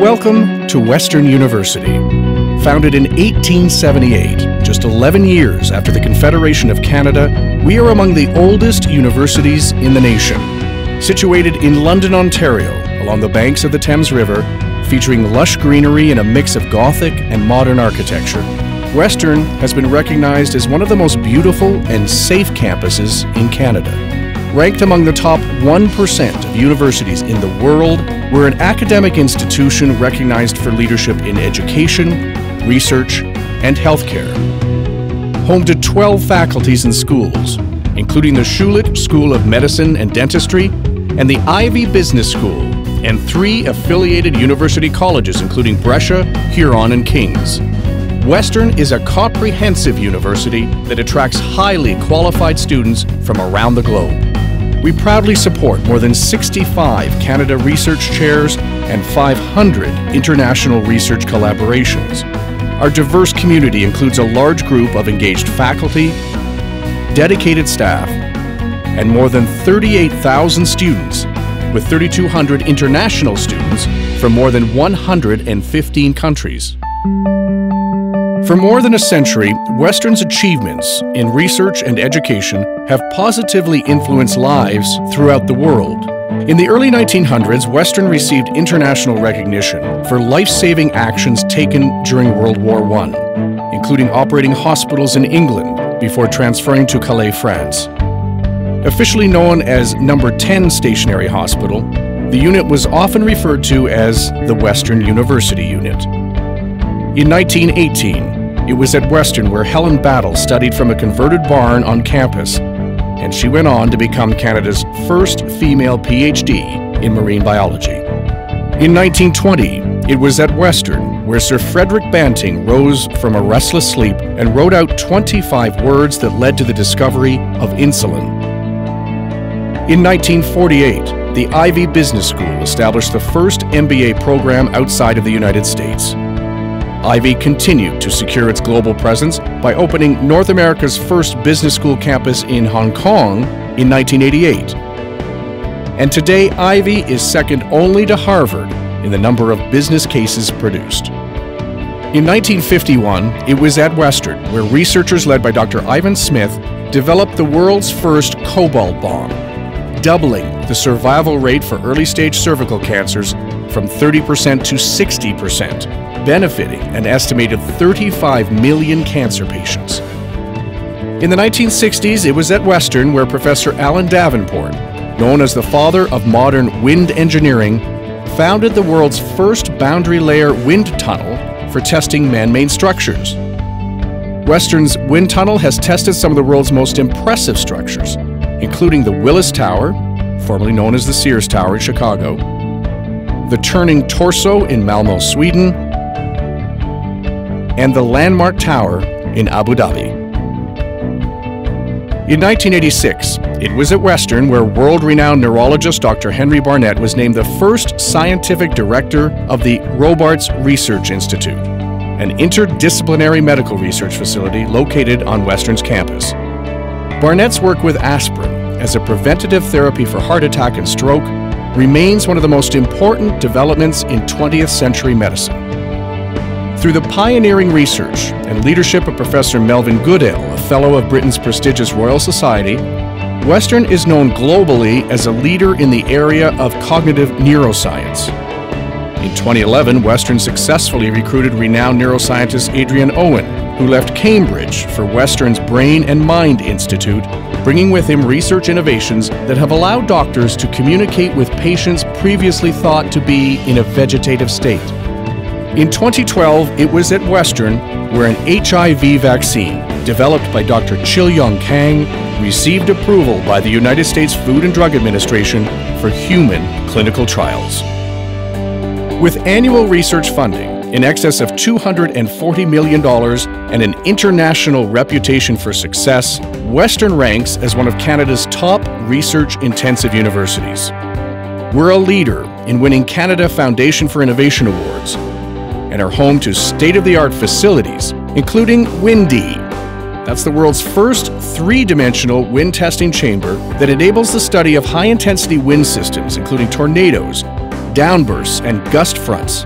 Welcome to Western University. Founded in 1878, just 11 years after the Confederation of Canada, we are among the oldest universities in the nation. Situated in London, Ontario, along the banks of the Thames River, featuring lush greenery and a mix of Gothic and modern architecture, Western has been recognized as one of the most beautiful and safe campuses in Canada. Ranked among the top 1% of universities in the world, we're an academic institution recognized for leadership in education, research, and healthcare. Home to 12 faculties and schools, including the Schulich School of Medicine and Dentistry and the Ivey Business School, and 3 affiliated university colleges, including Brescia, Huron, and King's. Western is a comprehensive university that attracts highly qualified students from around the globe. We proudly support more than 65 Canada Research Chairs and 500 international research collaborations. Our diverse community includes a large group of engaged faculty, dedicated staff, and more than 38,000 students, with 3,200 international students from more than 115 countries. For more than a century, Western's achievements in research and education have positively influenced lives throughout the world. In the early 1900s, Western received international recognition for life-saving actions taken during World War I, including operating hospitals in England before transferring to Calais, France. Officially known as Number 10 Stationary Hospital, the unit was often referred to as the Western University Unit. In 1918, it was at Western where Helen Battle studied from a converted barn on campus, and she went on to become Canada's first female PhD in marine biology. In 1920, it was at Western where Sir Frederick Banting rose from a restless sleep and wrote out 25 words that led to the discovery of insulin. In 1948, the Ivey Business School established the first MBA program outside of the United States. Ivey continued to secure its global presence by opening North America's first business school campus in Hong Kong in 1988. And today, Ivey is second only to Harvard in the number of business cases produced. In 1951, it was at Western where researchers led by Dr. Ivan Smith developed the world's first cobalt bomb, doubling the survival rate for early-stage cervical cancers from 30% to 60%. Benefiting an estimated 35 million cancer patients. In the 1960s, it was at Western where Professor Alan Davenport, known as the father of modern wind engineering, founded the world's first boundary layer wind tunnel for testing man-made structures. Western's wind tunnel has tested some of the world's most impressive structures, including the Willis Tower, formerly known as the Sears Tower in Chicago, the Turning Torso in Malmö, Sweden, and the Landmark Tower in Abu Dhabi. In 1986, it was at Western where world-renowned neurologist Dr. Henry Barnett was named the first scientific director of the Robarts Research Institute, an interdisciplinary medical research facility located on Western's campus. Barnett's work with aspirin as a preventative therapy for heart attack and stroke remains one of the most important developments in 20th century medicine. Through the pioneering research and leadership of Professor Melvin Goodale, a Fellow of Britain's prestigious Royal Society, Western is known globally as a leader in the area of cognitive neuroscience. In 2011, Western successfully recruited renowned neuroscientist Adrian Owen, who left Cambridge for Western's Brain and Mind Institute, bringing with him research innovations that have allowed doctors to communicate with patients previously thought to be in a vegetative state. In 2012, it was at Western where an HIV vaccine, developed by Dr. Chil-Yong Kang, received approval by the United States Food and Drug Administration for human clinical trials. With annual research funding in excess of $240 million and an international reputation for success, Western ranks as one of Canada's top research-intensive universities. We're a leader in winning Canada Foundation for Innovation Awards, and are home to state-of-the-art facilities, including Windy. That's the world's first 3-dimensional wind testing chamber that enables the study of high-intensity wind systems, including tornadoes, downbursts, and gust fronts,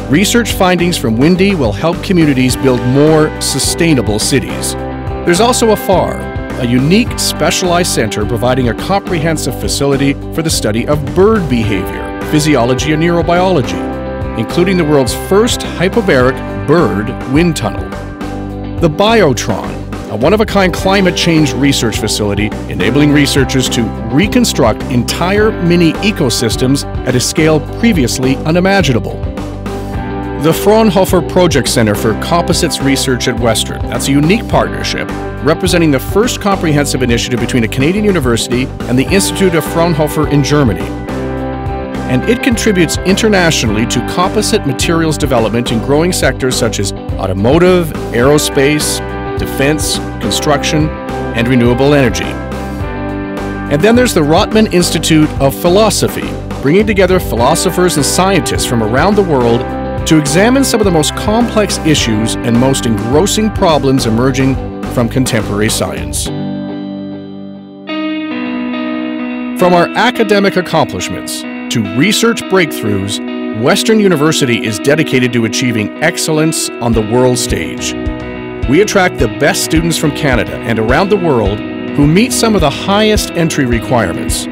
Research findings from Windy will help communities build more sustainable cities. There's also a FAR, a unique specialized center providing a comprehensive facility for the study of bird behavior, physiology, and neurobiology, including the world's first hyperbaric bird wind tunnel. The Biotron, a one-of-a-kind climate change research facility enabling researchers to reconstruct entire mini ecosystems at a scale previously unimaginable. The Fraunhofer Project Center for Composites Research at Western. That's a unique partnership representing the first comprehensive initiative between a Canadian university and the Institute of Fraunhofer in Germany. And it contributes internationally to composite materials development in growing sectors such as automotive, aerospace, defense, construction, and renewable energy. And then there's the Rotman Institute of Philosophy, bringing together philosophers and scientists from around the world to examine some of the most complex issues and most engrossing problems emerging from contemporary science. From our academic accomplishments to research breakthroughs, Western University is dedicated to achieving excellence on the world stage. We attract the best students from Canada and around the world who meet some of the highest entry requirements.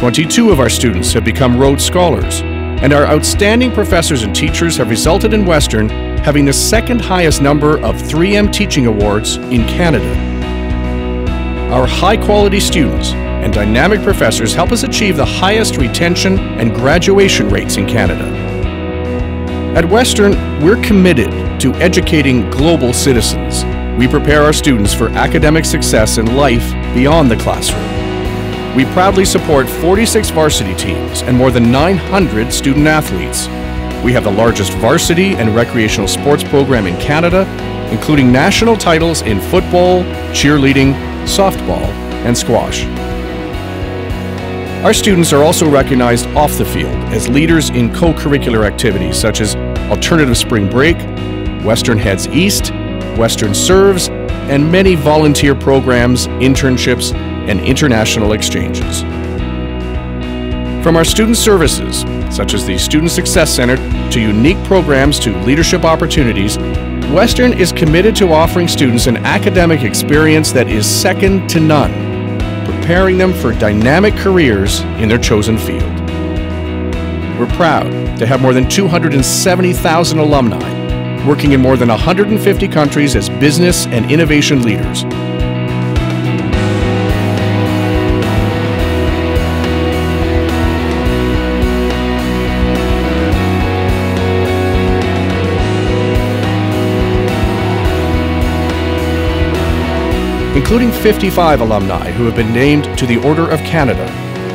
22 of our students have become Rhodes Scholars, and our outstanding professors and teachers have resulted in Western having the second highest number of 3M Teaching Awards in Canada. Our high-quality students and dynamic professors help us achieve the highest retention and graduation rates in Canada. At Western, we're committed to educating global citizens. We prepare our students for academic success in life beyond the classroom. We proudly support 46 varsity teams and more than 900 student athletes. We have the largest varsity and recreational sports program in Canada, including national titles in football, cheerleading, softball, and squash. Our students are also recognized off the field as leaders in co-curricular activities such as Alternative Spring Break, Western Heads East, Western Serves, and many volunteer programs, internships, and international exchanges. From our student services, such as the Student Success Center, to unique programs to leadership opportunities, Western is committed to offering students an academic experience that is second to none, preparing them for dynamic careers in their chosen field. We're proud to have more than 270,000 alumni working in more than 150 countries as business and innovation leaders. Including 55 alumni who have been named to the Order of Canada,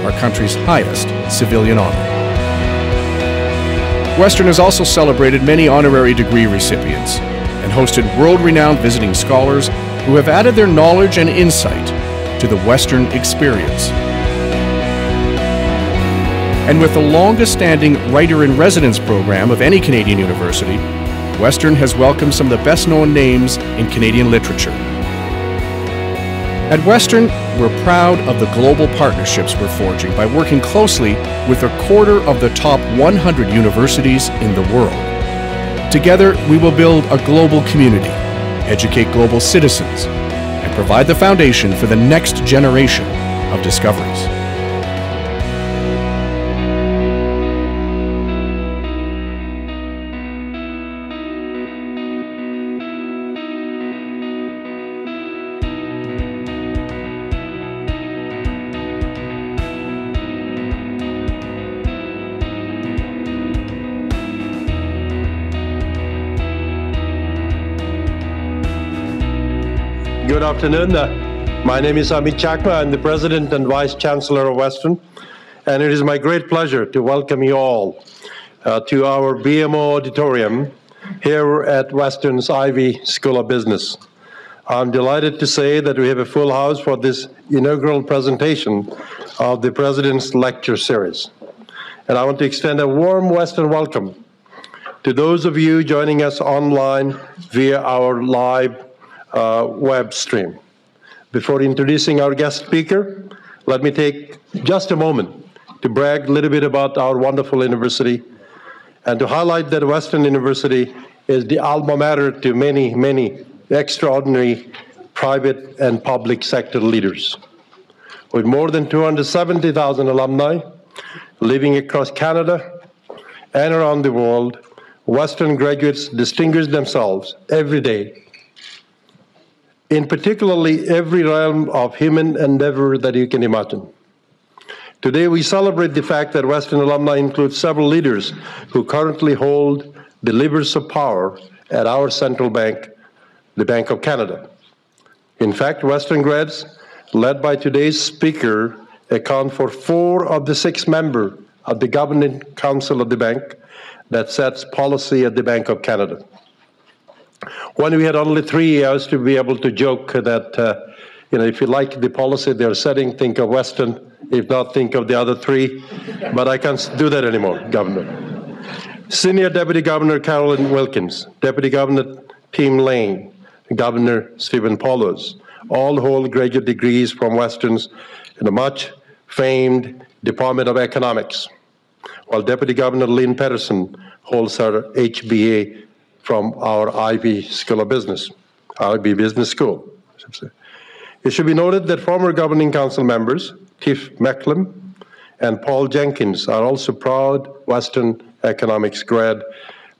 our country's highest civilian honor. Western has also celebrated many honorary degree recipients and hosted world-renowned visiting scholars who have added their knowledge and insight to the Western experience. And with the longest-standing Writer-in-Residence program of any Canadian university, Western has welcomed some of the best-known names in Canadian literature. At Western, we're proud of the global partnerships we're forging by working closely with a quarter of the top 100 universities in the world. Together, we will build a global community, educate global citizens, and provide the foundation for the next generation of discoveries. Good afternoon. My name is Amit Chakma. I'm the President and Vice Chancellor of Western, and it is my great pleasure to welcome you all to our BMO Auditorium here at Western's Ivey School of Business. I'm delighted to say that we have a full house for this inaugural presentation of the President's Lecture Series. And I want to extend a warm Western welcome to those of you joining us online via our live web stream. Before introducing our guest speaker, let me take just a moment to brag a little bit about our wonderful university and to highlight that Western University is the alma mater to many, many extraordinary private and public sector leaders. With more than 270,000 alumni living across Canada and around the world, Western graduates distinguish themselves every day in particularly every realm of human endeavor that you can imagine. Today, we celebrate the fact that Western alumni include several leaders who currently hold the levers of power at our central bank, the Bank of Canada. In fact, Western grads, led by today's speaker, account for 4 of the 6 members of the Governing Council of the bank that sets policy at the Bank of Canada. When we had only 3, I used to be able to joke that, if you like the policy they're setting, think of Western. If not, think of the other 3. But I can't do that anymore, Governor. Senior Deputy Governor Carolyn Wilkins, Deputy Governor Tim Lane, Governor Stephen Poloz, all hold graduate degrees from Western's in the much famed Department of Economics, while Deputy Governor Lynn Patterson holds her HBA from our Ivey School of Business, Ivey Business School, I should say. It should be noted that former Governing Council members, Tiff Mecklem and Paul Jenkins, are also proud Western economics grad.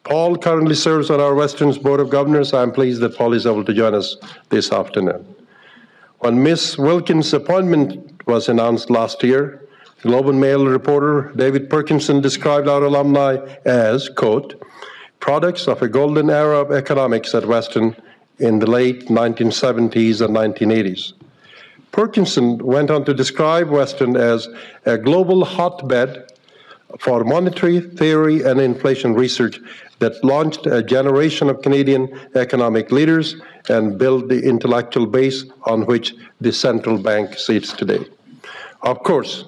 Paul currently serves on our Western's Board of Governors. I'm pleased that Paul is able to join us this afternoon. When Ms. Wilkins' appointment was announced last year, Globe and Mail reporter David Perkinson described our alumni as, quote, products of a golden era of economics at Western in the late 1970s and 1980s. Perkinson went on to describe Western as a global hotbed for monetary theory and inflation research that launched a generation of Canadian economic leaders and built the intellectual base on which the central bank sits today. Of course,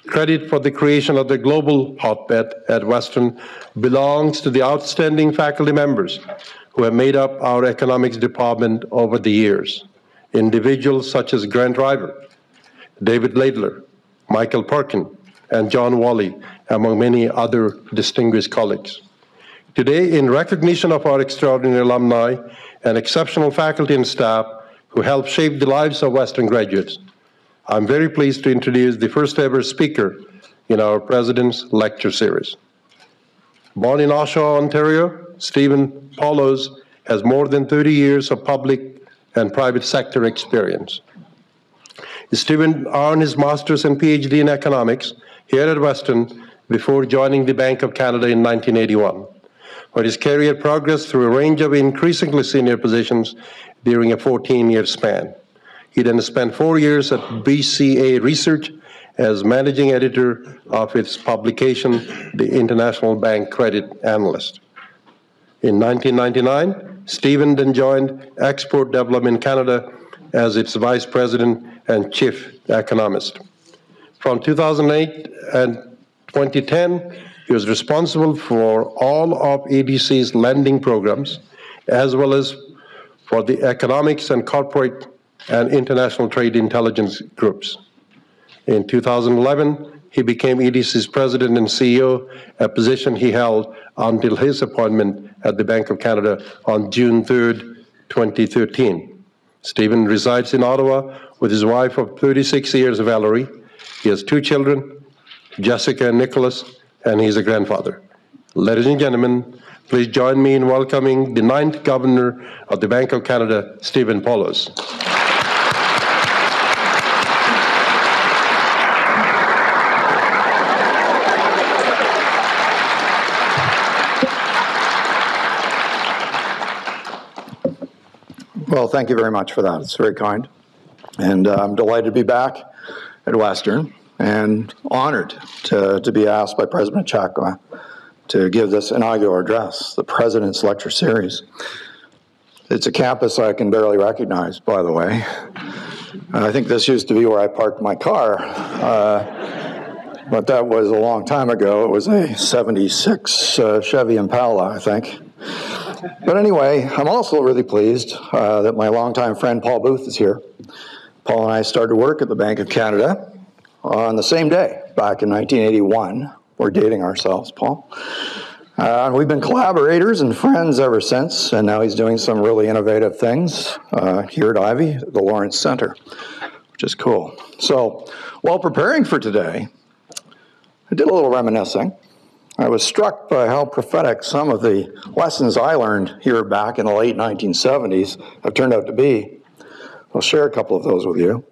credit for the creation of the global hotbed at Western belongs to the outstanding faculty members who have made up our economics department over the years. Individuals such as Grant River, David Laidler, Michael Perkin, and John Wally, among many other distinguished colleagues. Today, in recognition of our extraordinary alumni and exceptional faculty and staff who helped shape the lives of Western graduates, I'm very pleased to introduce the first ever speaker in our President's Lecture Series. Born in Oshawa, Ontario, Stephen Poloz has more than 30 years of public and private sector experience. Stephen earned his master's and PhD in economics here at Western before joining the Bank of Canada in 1981, where his career progressed through a range of increasingly senior positions during a 14-year span. He then spent 4 years at BCA Research as managing editor of its publication, The International Bank Credit Analyst. In 1999, Stephen then joined Export Development Canada as its vice president and chief economist. From 2008 and 2010, he was responsible for all of EDC's lending programs, as well as for the economics and corporate and international trade intelligence groups. In 2011, he became EDC's president and CEO, a position he held until his appointment at the Bank of Canada on June 3rd, 2013. Stephen resides in Ottawa with his wife of 36 years, Valerie. He has 2 children, Jessica and Nicholas, and he's a grandfather. Ladies and gentlemen, please join me in welcoming the 9th Governor of the Bank of Canada, Stephen Poloz. Well, thank you very much for that. It's very kind. And I'm delighted to be back at Western and honored to be asked by President Chakma to give this inaugural address, the President's Lecture Series. It's a campus I can barely recognize, by the way. I think this used to be where I parked my car, but that was a long time ago. It was a 76 Chevy Impala, I think. But anyway, I'm also really pleased that my longtime friend Paul Booth is here. Paul and I started work at the Bank of Canada on the same day, back in 1981. We're dating ourselves, Paul. We've been collaborators and friends ever since, and now he's doing some really innovative things here at Ivey, the Lawrence Center, which is cool. So, while preparing for today, I did a little reminiscing. I was struck by how prophetic some of the lessons I learned here back in the late 1970s have turned out to be. I'll share a couple of those with you.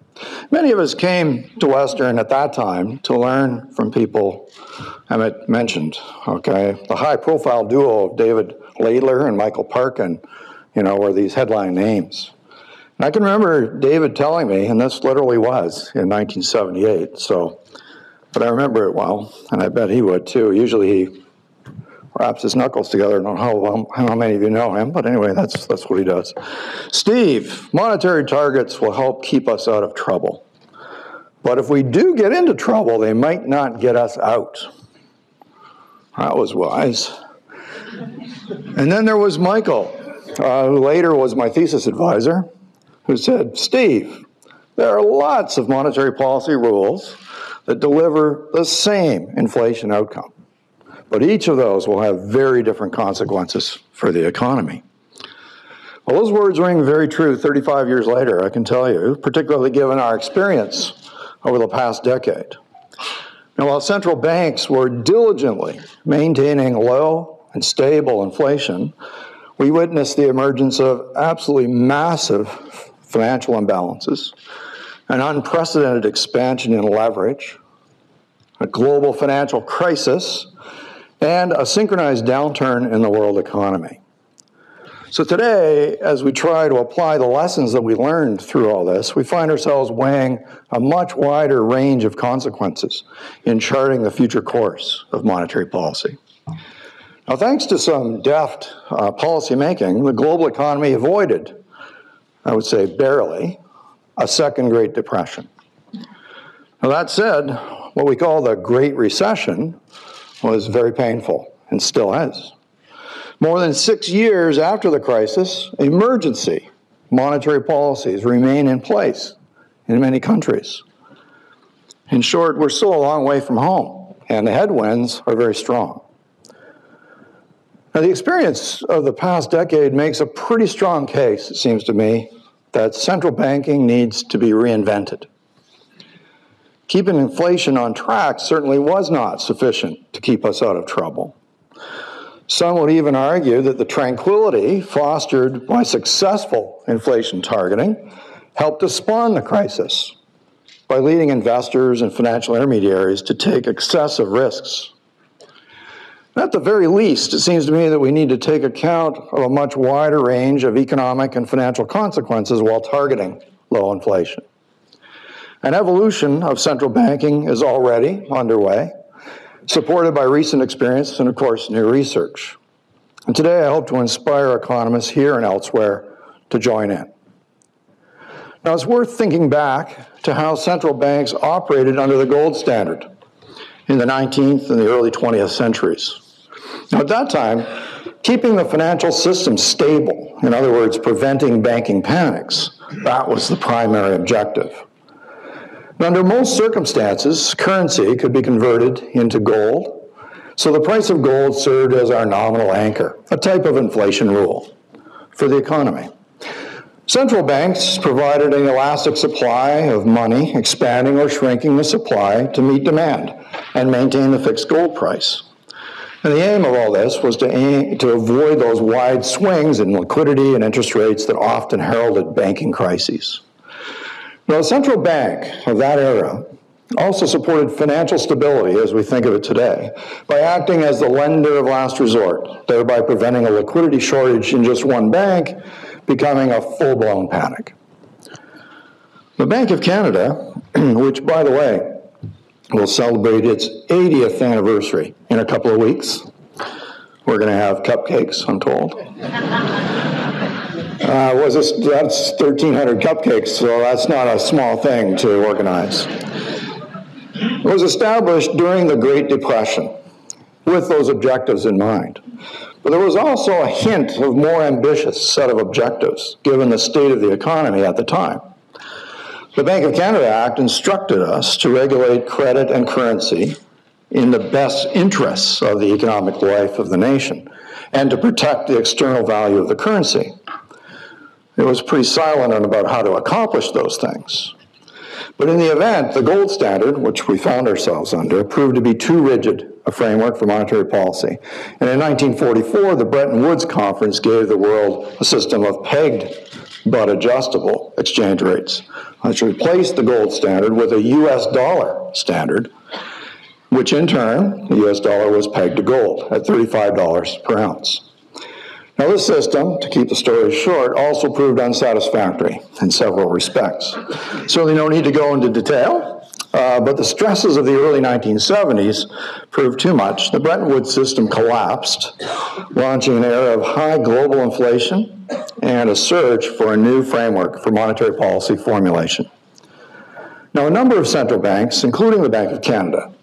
Many of us came to Western at that time to learn from people Emmett mentioned, okay? The high-profile duo of David Laidler and Michael Parkin, were these headline names. And I can remember David telling me, and this literally was in 1978, but I remember it well, and I bet he would too. Usually he wraps his knuckles together. I don't know how many of you know him, but anyway, that's what he does. Steve, monetary targets will help keep us out of trouble. But if we do get into trouble, they might not get us out. That was wise. And then there was Michael, who later was my thesis advisor, who said, Steve, there are lots of monetary policy rules that deliver the same inflation outcome. But each of those will have very different consequences for the economy. Well, those words ring very true 35 years later, I can tell you, particularly given our experience over the past decade. Now, while central banks were diligently maintaining low and stable inflation, we witnessed the emergence of absolutely massive financial imbalances, an unprecedented expansion in leverage, a global financial crisis, and a synchronized downturn in the world economy. So today, as we try to apply the lessons that we learned through all this, we find ourselves weighing a much wider range of consequences in charting the future course of monetary policy. Now, thanks to some deft policy making, the global economy avoided, I would say barely, a second Great Depression. Now, that said, what we call the Great Recession was very painful and still is. More than 6 years after the crisis, emergency monetary policies remain in place in many countries. In short, we're still a long way from home, and the headwinds are very strong. Now, the experience of the past decade makes a pretty strong case, it seems to me, that central banking needs to be reinvented. Keeping inflation on track certainly was not sufficient to keep us out of trouble. Some would even argue that the tranquility fostered by successful inflation targeting helped to spawn the crisis by leading investors and financial intermediaries to take excessive risks. At the very least, it seems to me that we need to take account of a much wider range of economic and financial consequences while targeting low inflation. An evolution of central banking is already underway, supported by recent experience and, of course, new research. And today I hope to inspire economists here and elsewhere to join in. Now, it's worth thinking back to how central banks operated under the gold standard in the 19th and the early 20th centuries. Now, at that time, keeping the financial system stable, in other words, preventing banking panics, that was the primary objective. Under most circumstances, currency could be converted into gold, so the price of gold served as our nominal anchor, a type of inflation rule for the economy. Central banks provided an elastic supply of money, expanding or shrinking the supply to meet demand and maintain the fixed gold price. And the aim of all this was to avoid those wide swings in liquidity and interest rates that often heralded banking crises. Now, the central bank of that era also supported financial stability, as we think of it today, by acting as the lender of last resort, thereby preventing a liquidity shortage in just one bank becoming a full-blown panic. The Bank of Canada, which, by the way, will celebrate its 80th anniversary in a couple of weeks. We're going to have cupcakes, I'm told. That's 1,300 cupcakes, so that's not a small thing to organize. It was established during the Great Depression with those objectives in mind. But there was also a hint of more ambitious set of objectives, given the state of the economy at the time. The Bank of Canada Act instructed us to regulate credit and currency in the best interests of the economic life of the nation and to protect the external value of the currency. It was pretty silent about how to accomplish those things. But in the event, the gold standard, which we found ourselves under, proved to be too rigid a framework for monetary policy. And in 1944, the Bretton Woods Conference gave the world a system of pegged but adjustable exchange rates, which replaced the gold standard with a US dollar standard, which in turn, the US dollar was pegged to gold at $35 per ounce. Now this system, to keep the story short, also proved unsatisfactory in several respects. Certainly no need to go into detail, but the stresses of the early 1970s proved too much. The Bretton Woods system collapsed, launching an era of high global inflation and a search for a new framework for monetary policy formulation. Now a number of central banks, including the Bank of Canada,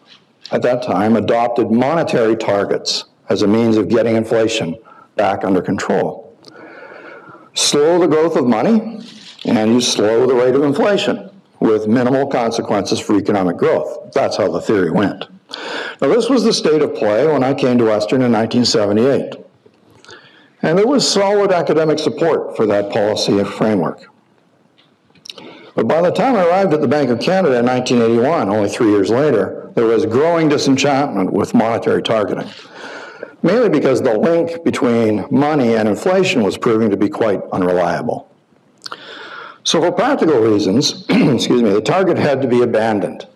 at that time adopted monetary targets as a means of getting inflation back under control. Slow the growth of money, and you slow the rate of inflation with minimal consequences for economic growth. That's how the theory went. Now, this was the state of play when I came to Western in 1978. And there was solid academic support for that policy and framework. But by the time I arrived at the Bank of Canada in 1981, only 3 years later, there was growing disenchantment with monetary targeting, mainly because the link between money and inflation was proving to be quite unreliable. So for practical reasons, the target had to be abandoned.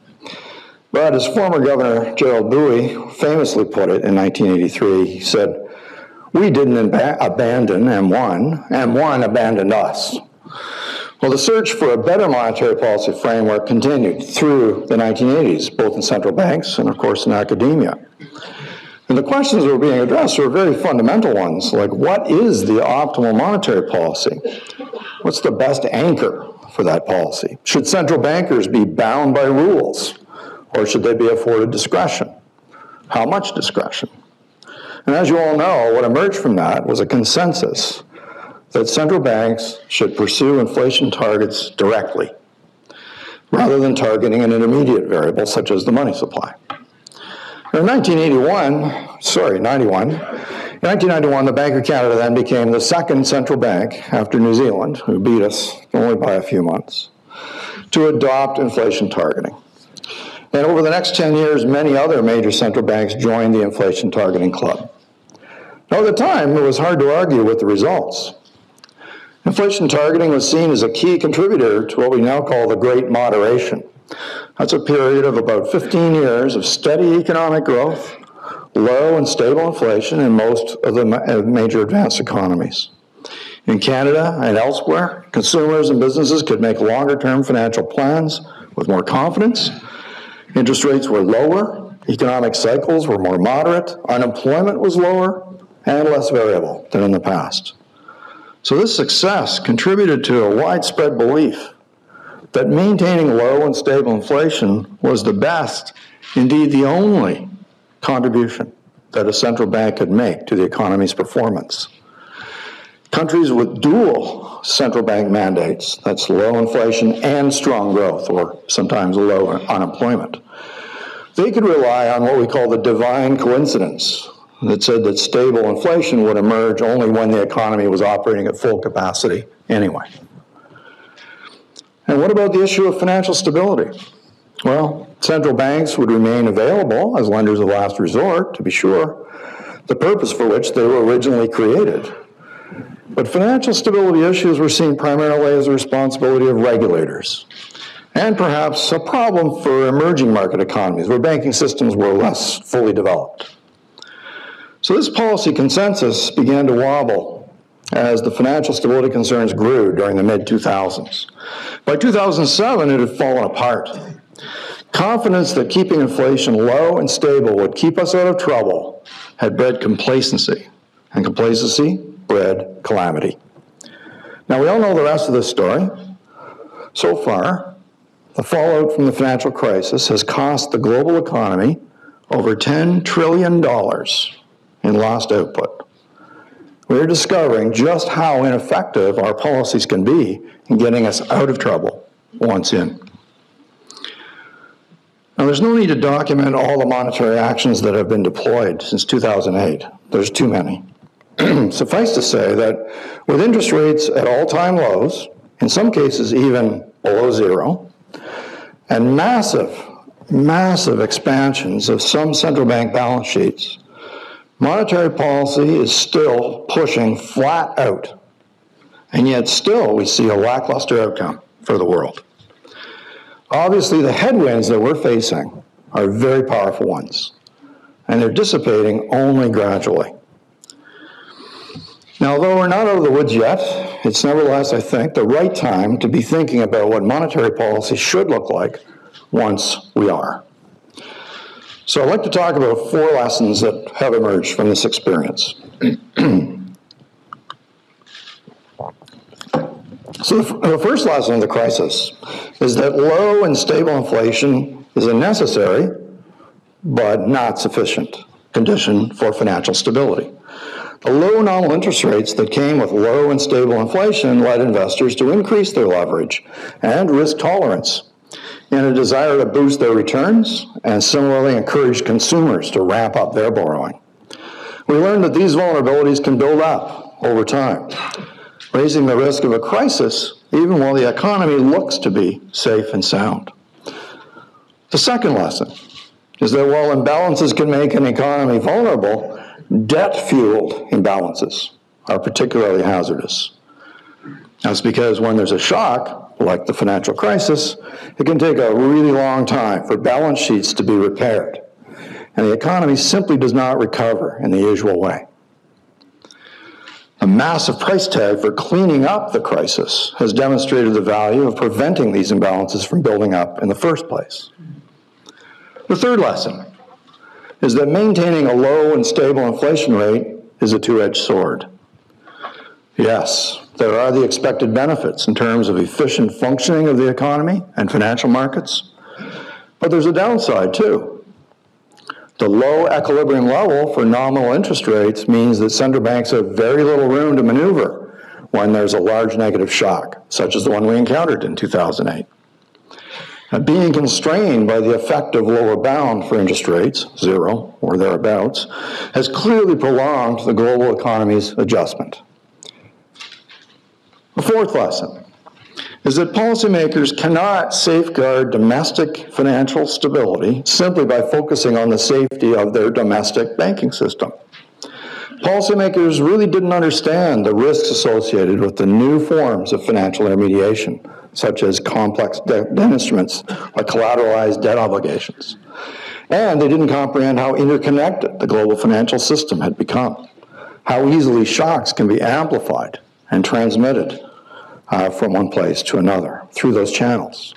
But as former Governor Gerald Bowie famously put it in 1983, he said, "We didn't abandon M1, M1 abandoned us." Well, the search for a better monetary policy framework continued through the 1980s, both in central banks and, of course, in academia. And the questions that were being addressed were very fundamental ones, like what is the optimal monetary policy? What's the best anchor for that policy? Should central bankers be bound by rules, or should they be afforded discretion? How much discretion? And as you all know, what emerged from that was a consensus that central banks should pursue inflation targets directly, rather than targeting an intermediate variable such as the money supply. In 1991, the Bank of Canada then became the second central bank after New Zealand, who beat us only by a few months, to adopt inflation targeting. And over the next 10 years, many other major central banks joined the inflation targeting club. Now, at the time, it was hard to argue with the results. Inflation targeting was seen as a key contributor to what we now call the Great Moderation. That's a period of about 15 years of steady economic growth, low and stable inflation in most of the major advanced economies. In Canada and elsewhere, consumers and businesses could make longer-term financial plans with more confidence. Interest rates were lower, economic cycles were more moderate, unemployment was lower and less variable than in the past. So this success contributed to a widespread belief that maintaining low and stable inflation was the best, indeed the only, contribution that a central bank could make to the economy's performance. Countries with dual central bank mandates, that's low inflation and strong growth, or sometimes low unemployment, they could rely on what we call the divine coincidence that said that stable inflation would emerge only when the economy was operating at full capacity anyway. And what about the issue of financial stability? Well, central banks would remain available as lenders of last resort, to be sure, the purpose for which they were originally created. But financial stability issues were seen primarily as a responsibility of regulators, and perhaps a problem for emerging market economies where banking systems were less fully developed. So this policy consensus began to wobble as the financial stability concerns grew during the mid-2000s. By 2007, it had fallen apart. Confidence that keeping inflation low and stable would keep us out of trouble had bred complacency, and complacency bred calamity. Now, we all know the rest of this story. So far, the fallout from the financial crisis has cost the global economy over $10 trillion in lost output. We're discovering just how ineffective our policies can be in getting us out of trouble once in. Now, there's no need to document all the monetary actions that have been deployed since 2008. There's too many. Suffice to say that with interest rates at all-time lows, in some cases even below zero, and massive expansions of some central bank balance sheets, monetary policy is still pushing flat out. And yet still we see a lackluster outcome for the world. Obviously, the headwinds that we're facing are very powerful ones, and they're dissipating only gradually. Now, although we're not out of the woods yet, it's nevertheless, I think, the right time to be thinking about what monetary policy should look like once we are. So I'd like to talk about 4 lessons that have emerged from this experience. So the first lesson of the crisis is that low and stable inflation is a necessary but not sufficient condition for financial stability. The low nominal interest rates that came with low and stable inflation led investors to increase their leverage and risk tolerance in a desire to boost their returns, and similarly encouraged consumers to ramp up their borrowing. We learned that these vulnerabilities can build up over time, raising the risk of a crisis even while the economy looks to be safe and sound. The second lesson is that while imbalances can make an economy vulnerable, debt-fueled imbalances are particularly hazardous. That's because when there's a shock, like the financial crisis, it can take a really long time for balance sheets to be repaired, and the economy simply does not recover in the usual way. A massive price tag for cleaning up the crisis has demonstrated the value of preventing these imbalances from building up in the first place. The third lesson is that maintaining a low and stable inflation rate is a two-edged sword. Yes, there are the expected benefits in terms of efficient functioning of the economy and financial markets, but there's a downside too. The low equilibrium level for nominal interest rates means that central banks have very little room to maneuver when there's a large negative shock, such as the one we encountered in 2008. Now, being constrained by the effective lower bound for interest rates, 0 or thereabouts, has clearly prolonged the global economy's adjustment. The fourth lesson is that policymakers cannot safeguard domestic financial stability simply by focusing on the safety of their domestic banking system. Policymakers really didn't understand the risks associated with the new forms of financial intermediation, such as complex debt instruments like collateralized debt obligations. And they didn't comprehend how interconnected the global financial system had become, how easily shocks can be amplified and transmitted from one place to another through those channels.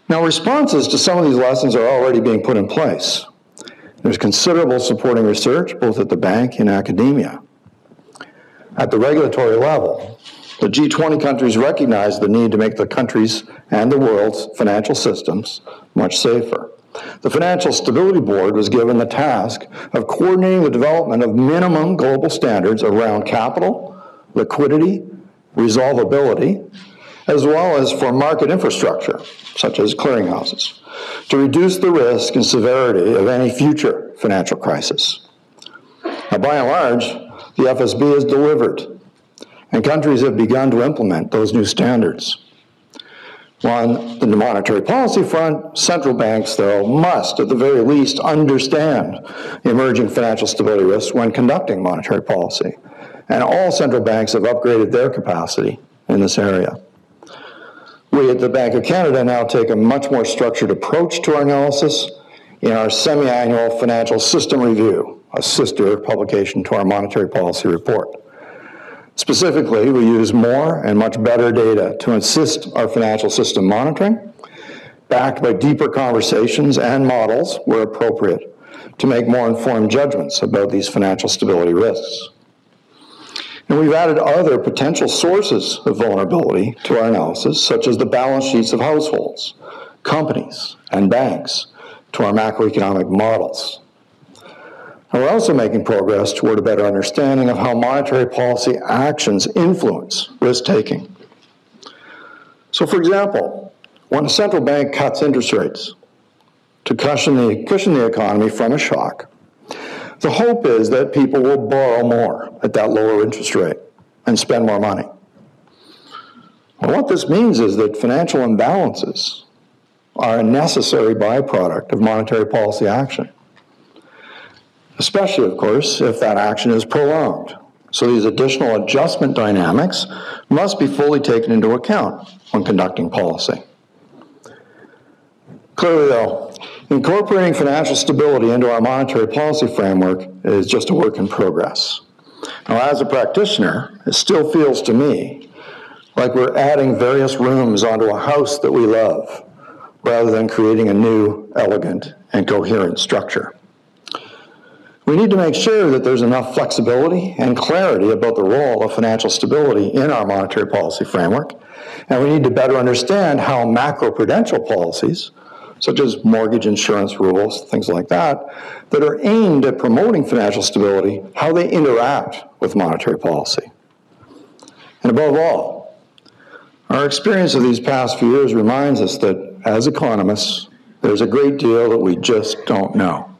Now, responses to some of these lessons are already being put in place. There's considerable supporting research, both at the bank and academia. At the regulatory level, the G20 countries recognize the need to make the countries and the world's financial systems much safer. The Financial Stability Board was given the task of coordinating the development of minimum global standards around capital, liquidity, resolvability, as well as for market infrastructure, such as clearinghouses, to reduce the risk and severity of any future financial crisis. Now, by and large, the FSB has delivered, and countries have begun to implement those new standards. On the monetary policy front, central banks, though, must, at the very least, understand emerging financial stability risks when conducting monetary policy. And all central banks have upgraded their capacity in this area. We at the Bank of Canada now take a much more structured approach to our analysis in our semi-annual Financial System Review, a sister publication to our monetary policy report. Specifically, we use more and much better data to assist our financial system monitoring, backed by deeper conversations and models where appropriate, to make more informed judgments about these financial stability risks. And we've added other potential sources of vulnerability to our analysis, such as the balance sheets of households, companies, and banks, to our macroeconomic models. And we're also making progress toward a better understanding of how monetary policy actions influence risk-taking. So, for example, when a central bank cuts interest rates, to cushion the economy from a shock. The hope is that people will borrow more at that lower interest rate and spend more money. Well, what this means is that financial imbalances are a necessary byproduct of monetary policy action, especially, of course, if that action is prolonged. So these additional adjustment dynamics must be fully taken into account when conducting policy. Clearly, though, incorporating financial stability into our monetary policy framework is just a work in progress. Now, as a practitioner, it still feels to me like we're adding various rooms onto a house that we love, rather than creating a new, elegant, and coherent structure. We need to make sure that there's enough flexibility and clarity about the role of financial stability in our monetary policy framework, and we need to better understand how macroprudential policies, such as mortgage insurance rules, things like that, that are aimed at promoting financial stability, how they interact with monetary policy. And above all, our experience of these past few years reminds us that, as economists, there's a great deal that we just don't know.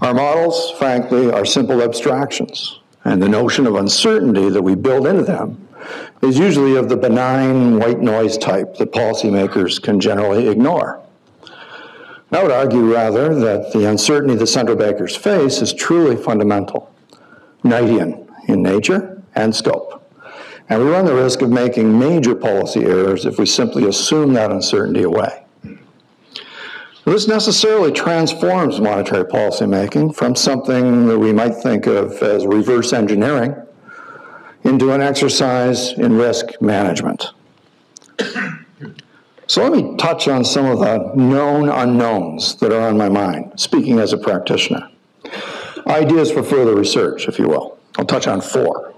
Our models, frankly, are simple abstractions, and the notion of uncertainty that we build into them is usually of the benign white noise type that policymakers can generally ignore. I would argue, rather, that the uncertainty that central bankers face is truly fundamental, Knightian in nature and scope. And we run the risk of making major policy errors if we simply assume that uncertainty away. This necessarily transforms monetary policy making from something that we might think of as reverse engineering into an exercise in risk management. So let me touch on some of the known unknowns that are on my mind, speaking as a practitioner. Ideas for further research, if you will. I'll touch on 4.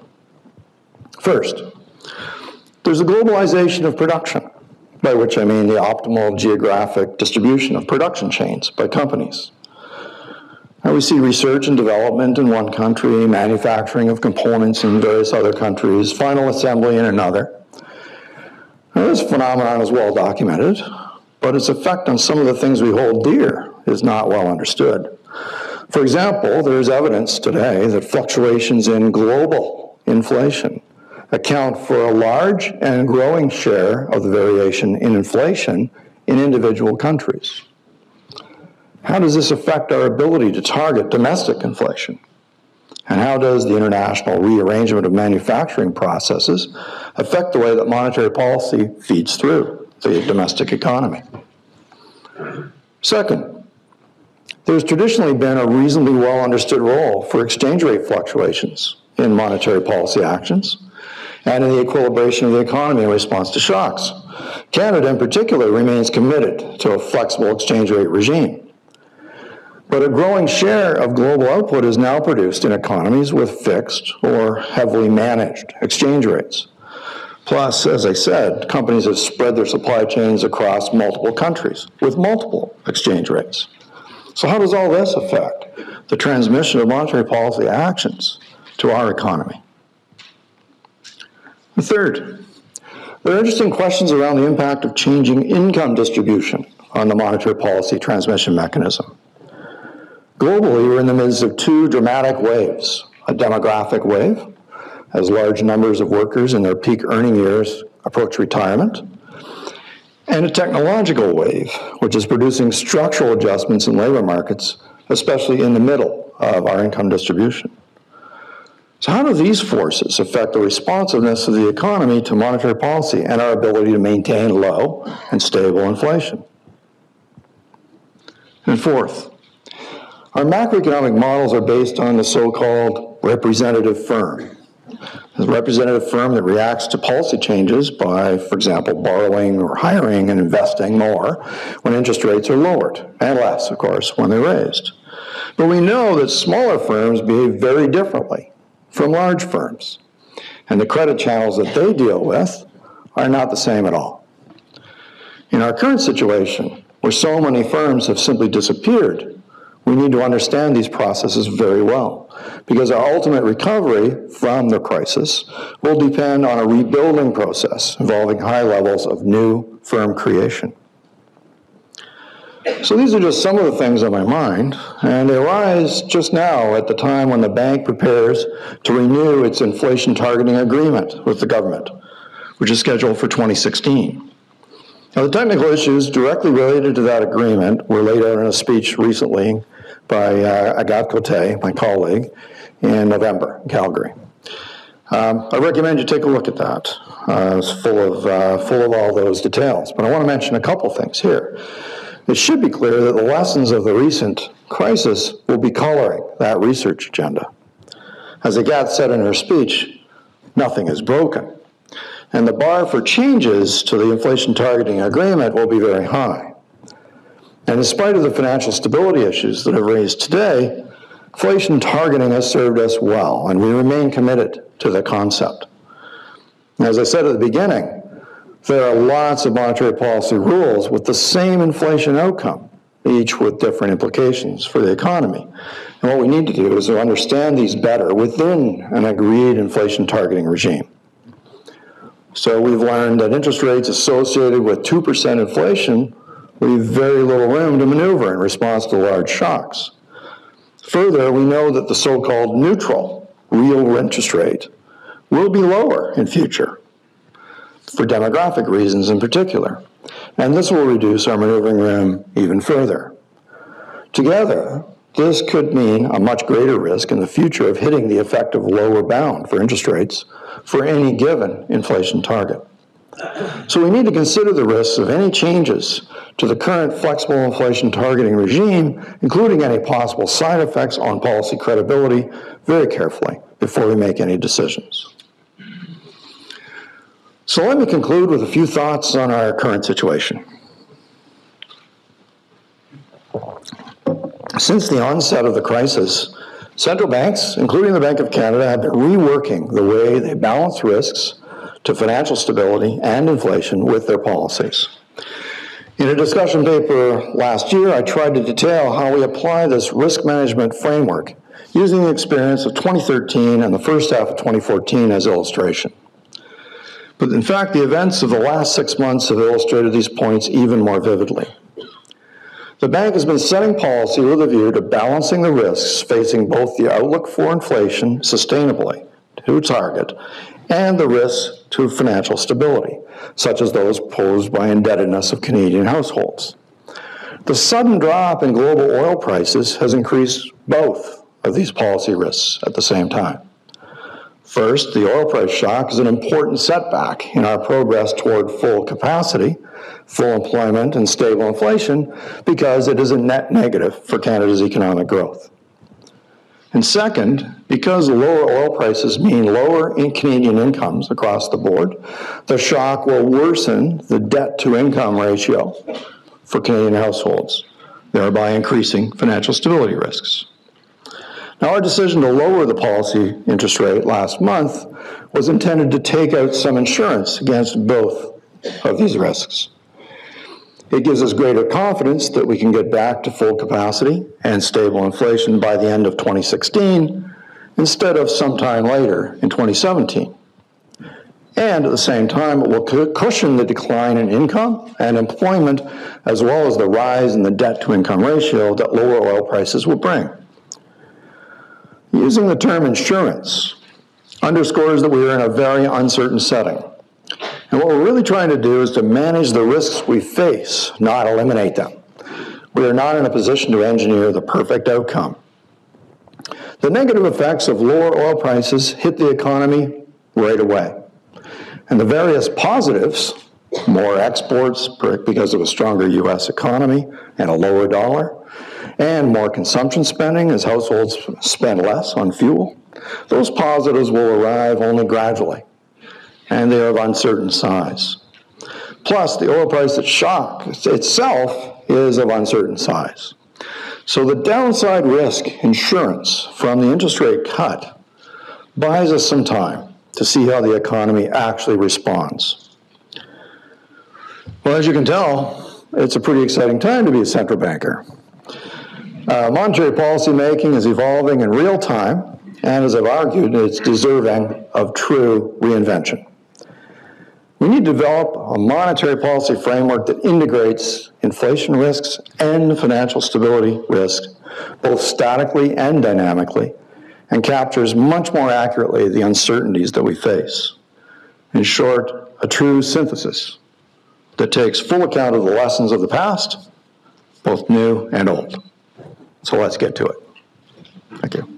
First, there's the globalization of production, by which I mean the optimal geographic distribution of production chains by companies. Now we see research and development in one country, manufacturing of components in various other countries, final assembly in another. Now, this phenomenon is well documented, but its effect on some of the things we hold dear is not well understood. For example, there's evidence today that fluctuations in global inflation account for a large and growing share of the variation in inflation in individual countries. How does this affect our ability to target domestic inflation? And how does the international rearrangement of manufacturing processes affect the way that monetary policy feeds through the domestic economy? Second, there's traditionally been a reasonably well understood role for exchange rate fluctuations in monetary policy actions and in the equilibration of the economy in response to shocks. Canada, in particular, remains committed to a flexible exchange rate regime. But a growing share of global output is now produced in economies with fixed or heavily managed exchange rates. Plus, as I said, companies have spread their supply chains across multiple countries with multiple exchange rates. So how does all this affect the transmission of monetary policy actions to our economy? The third, there are interesting questions around the impact of changing income distribution on the monetary policy transmission mechanism. Globally, we're in the midst of 2 dramatic waves: a demographic wave, as large numbers of workers in their peak earning years approach retirement, and a technological wave, which is producing structural adjustments in labor markets, especially in the middle of our income distribution. So how do these forces affect the responsiveness of the economy to monetary policy and our ability to maintain low and stable inflation? And fourth, our macroeconomic models are based on the so-called representative firm. A representative firm that reacts to policy changes by, for example, borrowing or hiring and investing more when interest rates are lowered, and less, of course, when they're raised. But we know that smaller firms behave very differently from large firms, and the credit channels that they deal with are not the same at all. In our current situation, where so many firms have simply disappeared, we need to understand these processes very well, because our ultimate recovery from the crisis will depend on a rebuilding process involving high levels of new firm creation. So these are just some of the things on my mind, and they arise just now at the time when the bank prepares to renew its inflation targeting agreement with the government, which is scheduled for 2016. Now, the technical issues directly related to that agreement were laid out in a speech recently by Agathe Cote, my colleague, in November in Calgary. I recommend you take a look at that. It's full of all those details, but I want to mention a couple things here. It should be clear that the lessons of the recent crisis will be coloring that research agenda. As Agathe said in her speech, nothing is broken. And the bar for changes to the inflation targeting agreement will be very high. And in spite of the financial stability issues that are raised today, inflation targeting has served us well, and we remain committed to the concept. As I said at the beginning, there are lots of monetary policy rules with the same inflation outcome, each with different implications for the economy. And what we need to do is to understand these better within an agreed inflation targeting regime. So we've learned that interest rates associated with 2% inflation leave very little room to maneuver in response to large shocks. Further, we know that the so-called neutral real interest rate will be lower in future, for demographic reasons in particular, and this will reduce our maneuvering room even further. Together, this could mean a much greater risk in the future of hitting the effective lower bound for interest rates for any given inflation target. So we need to consider the risks of any changes to the current flexible inflation targeting regime, including any possible side effects on policy credibility, very carefully before we make any decisions. So let me conclude with a few thoughts on our current situation. Since the onset of the crisis, central banks, including the Bank of Canada, have been reworking the way they balance risks to financial stability and inflation with their policies. In a discussion paper last year, I tried to detail how we apply this risk management framework using the experience of 2013 and the first half of 2014 as illustration. But in fact, the events of the last 6 months have illustrated these points even more vividly. The bank has been setting policy with a view to balancing the risks facing both the outlook for inflation sustainably to target and the risks to financial stability, such as those posed by indebtedness of Canadian households. The sudden drop in global oil prices has increased both of these policy risks at the same time. First, the oil price shock is an important setback in our progress toward full capacity, full employment, and stable inflation because it is a net negative for Canada's economic growth. And second, because lower oil prices mean lower Canadian incomes across the board, the shock will worsen the debt-to-income ratio for Canadian households, thereby increasing financial stability risks. Now, our decision to lower the policy interest rate last month was intended to take out some insurance against both of these risks. It gives us greater confidence that we can get back to full capacity and stable inflation by the end of 2016 instead of sometime later in 2017. And at the same time, it will cushion the decline in income and employment as well as the rise in the debt-to-income ratio that lower oil prices will bring. Using the term insurance underscores that we are in a very uncertain setting. And what we're really trying to do is to manage the risks we face, not eliminate them. We are not in a position to engineer the perfect outcome. The negative effects of lower oil prices hit the economy right away. And the various positives, more exports because of a stronger U.S. economy and a lower dollar, and more consumption spending as households spend less on fuel, those positives will arrive only gradually, and they are of uncertain size. Plus, the oil price shock itself is of uncertain size. So the downside risk insurance from the interest rate cut buys us some time to see how the economy actually responds. Well, as you can tell, it's a pretty exciting time to be a central banker. Monetary policy making is evolving in real time, and as I've argued, it's deserving of true reinvention. We We need to develop a monetary policy framework that integrates inflation risks and financial stability risks, both statically and dynamically, and captures much more accurately the uncertainties that we face. In short, a true synthesis that takes full account of the lessons of the past, both new and old. So let's get to it. Thank you.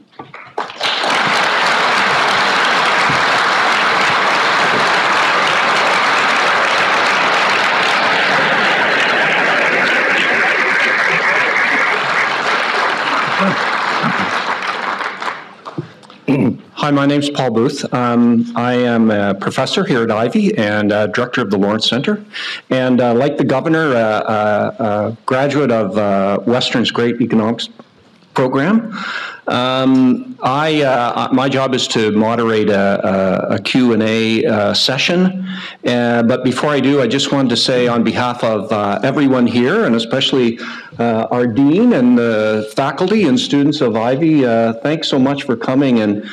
Hi, my name's Paul Booth. I am a professor here at Ivey and director of the Lawrence Center. And like the governor, a graduate of Western's great economics program. My job is to moderate a Q&A session. But before I do, I just wanted to say on behalf of everyone here, and especially our dean and the faculty and students of Ivey, thanks so much for coming and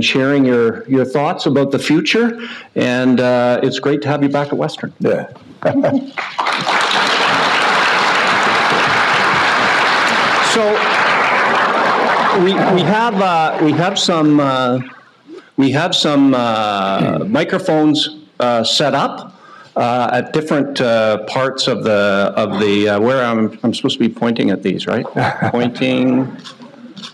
sharing your thoughts about the future. And it's great to have you back at Western. Yeah. So we have some microphones set up at different parts of the where I'm supposed to be pointing at these, right? Pointing.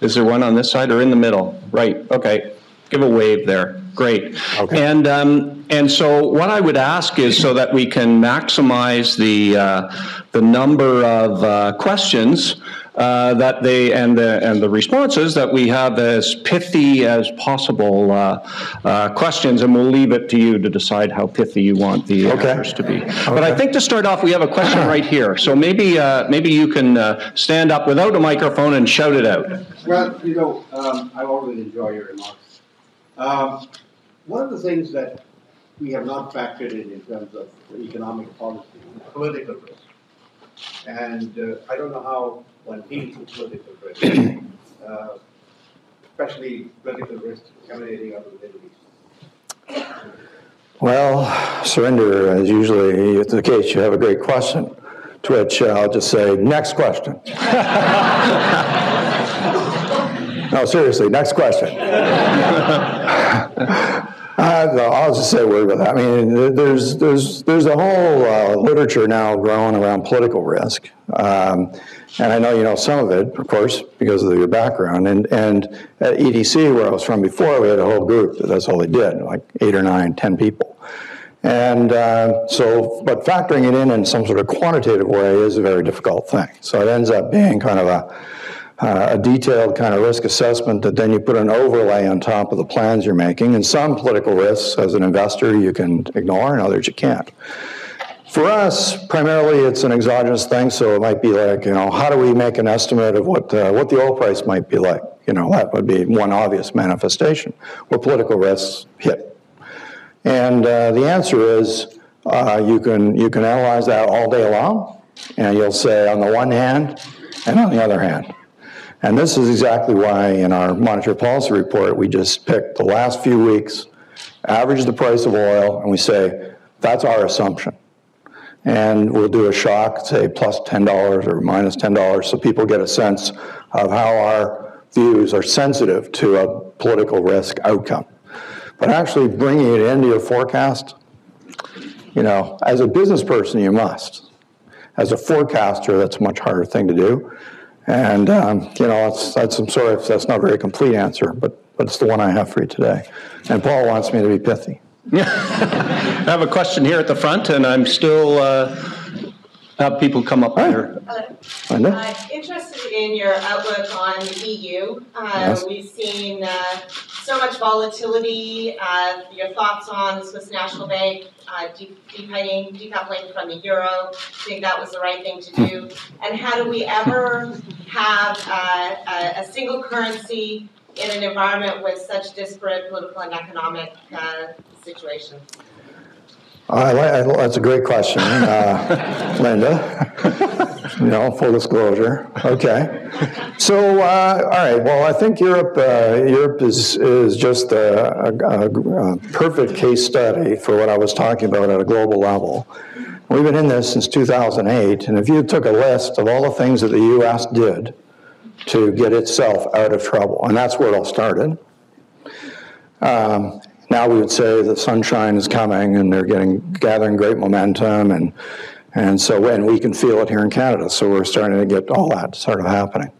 Is there one on this side or in the middle? Right. Okay. Give a wave there. Great. Okay. And so what I would ask is so that we can maximize the number of questions that and the responses that we have as pithy as possible questions, and we'll leave it to you to decide how pithy you want the answers to be. Okay. But I think to start off, we have a question right here. So maybe you can stand up without a microphone and shout it out. Well, you know, I always enjoy your remarks. One of the things that we have not factored in terms of economic policy is political risk. And I don't know how one deals with political risk, especially political risk emanating out of the Middle East. Well, Surinder, as usually it's the case, you have a great question, to which I'll just say, next question. No, seriously, next question. I'll just say a word about that. I mean, there's a whole literature now growing around political risk. And I know you know some of it, of course, because of your background. And at EDC, where I was from before, we had a whole group. That's all they did, like 8 or 9, 10 people. And but factoring it in some sort of quantitative way is a very difficult thing. So it ends up being kind of a detailed kind of risk assessment that then you put an overlay on top of the plans you're making. And some political risks, as an investor, you can ignore, and others you can't. For us, primarily, it's an exogenous thing, so it might be like, you know, how do we make an estimate of what the oil price might be like? You know, that would be one obvious manifestation where political risks hit. And the answer is you can analyze that all day long, and you'll say on the one hand and on the other hand. And this is exactly why in our monetary policy report, we just picked the last few weeks, average the price of oil, and we say, that's our assumption. And we'll do a shock, say plus $10 or minus $10, so people get a sense of how our views are sensitive to a political risk outcome. But actually bringing it into your forecast, you know, as a business person, you must. As a forecaster, that's a much harder thing to do. And, you know, that's not a very complete answer, but it's the one I have for you today. And Paul wants me to be pithy. I have a question here at the front, and I'm still have people come up here. Hello. Interested in your outlook on the EU. Yes. We've seen so much volatility. Your thoughts on the Swiss National Bank decoupling from the euro? Think that was the right thing to do? And how do we ever have a single currency in an environment with such disparate political and economic situations? That's a great question, Linda. Full disclosure. Okay. So, all right. Well, I think Europe is just a perfect case study for what I was talking about at a global level. We've been in this since 2008, and if you took a list of all the things that the U.S. did to get itself out of trouble, and that's where it all started. Now we would say the sunshine is coming, and they're gathering great momentum, and we can feel it here in Canada. So we're starting to get all that sort of happening.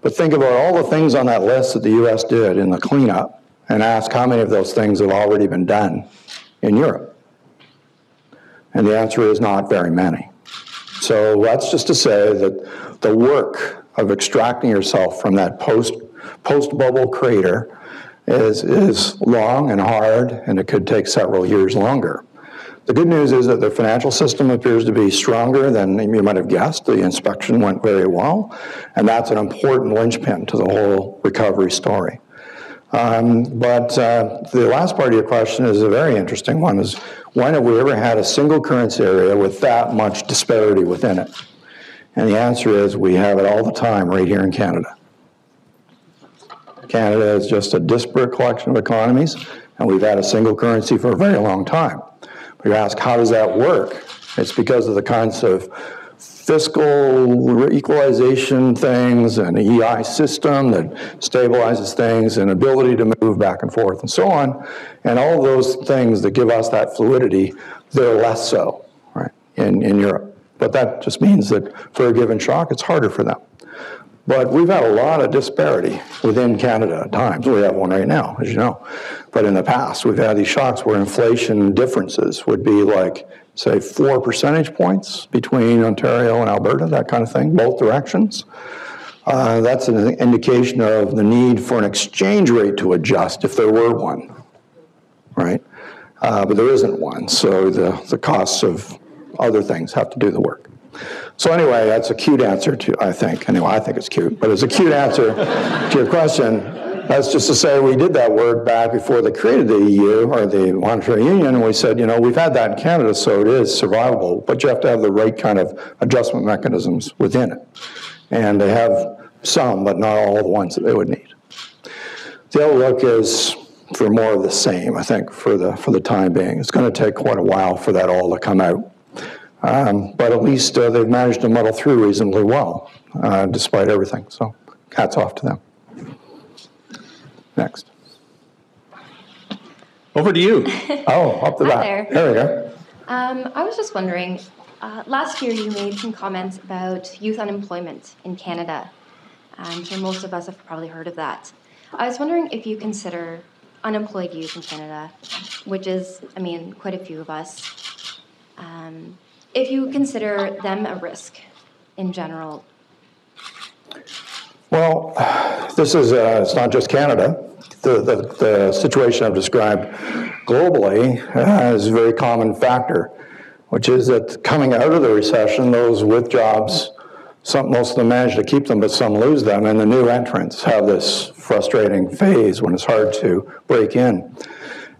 But think about all the things on that list that the U.S. did in the cleanup, and ask how many of those things have already been done in Europe. And the answer is not very many. So that's just to say that the work of extracting yourself from that post-bubble crater is long and hard, and it could take several years longer. The good news is that the financial system appears to be stronger than you might have guessed. The inspection went very well, and that's an important linchpin to the whole recovery story. But the last part of your question is a very interesting one, is when have we ever had a single currency area with that much disparity within it? And the answer is we have it all the time right here in Canada. Canada is just a disparate collection of economies, and we've had a single currency for a very long time. But you ask, how does that work? It's because of the kinds of fiscal equalization things and an EI system that stabilizes things and ability to move back and forth and so on. And all those things that give us that fluidity, they're less so, right, in Europe. But that just means that for a given shock, it's harder for them. But we've had a lot of disparity within Canada at times. We have one right now, as you know. But in the past, we've had these shocks where inflation differences would be like, say, 4 percentage points between Ontario and Alberta, that kind of thing, both directions. That's an indication of the need for an exchange rate to adjust if there were one, right? But there isn't one, so the costs of other things have to do the work. So anyway, that's a cute answer to, I think. Anyway, I think it's cute, but it's a cute answer to your question. That's just to say we did that work back before they created the EU or the Monetary Union, and we said, we've had that in Canada, so it is survivable, but you have to have the right kind of adjustment mechanisms within it. And they have some, but not all the ones that they would need. The outlook is for more of the same, I think, for the time being. It's going to take quite a while for that all to come out. But at least they've managed to muddle through reasonably well, despite everything. So hats off to them. Next. Over to you. Oh, up the Hi back. There we go. I was just wondering, last year you made some comments about youth unemployment in Canada. I'm sure most of us have probably heard of that. I was wondering if you consider unemployed youth in Canada, which is, quite a few of us, if you consider them a risk in general. Well, this is, it's not just Canada. The situation I've described globally is a very common factor, which is that coming out of the recession, those with jobs, most of them manage to keep them, but some lose them, and the new entrants have this frustrating phase when it's hard to break in.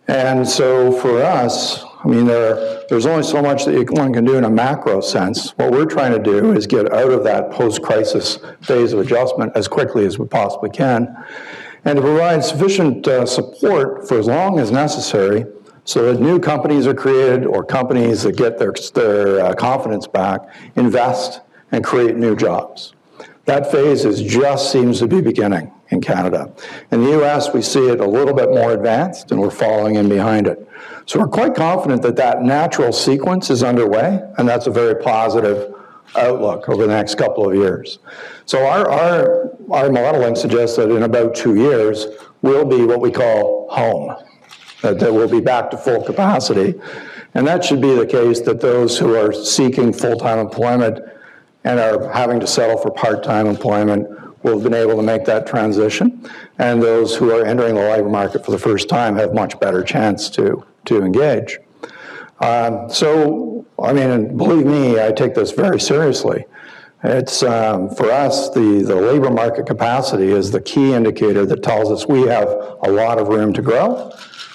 And so for us, there's only so much that one can do in a macro sense. What we're trying to do is get out of that post-crisis phase of adjustment as quickly as we possibly can, and to provide sufficient support for as long as necessary so that new companies are created or companies that get their confidence back, invest, and create new jobs. That phase just seems to be beginning in Canada. In the US, we see it a little bit more advanced, and we're following in behind it. So we're quite confident that that natural sequence is underway, and that's a very positive outlook over the next couple of years. So our modeling suggests that in about 2 years, we'll be what we call home, that we'll be back to full capacity. And that should be the case that those who are seeking full-time employment and are having to settle for part-time employment will have been able to make that transition. And those who are entering the labor market for the first time have much better chance to engage. And believe me, I take this very seriously. It's, for us, the labor market capacity is the key indicator that tells us we have a lot of room to grow,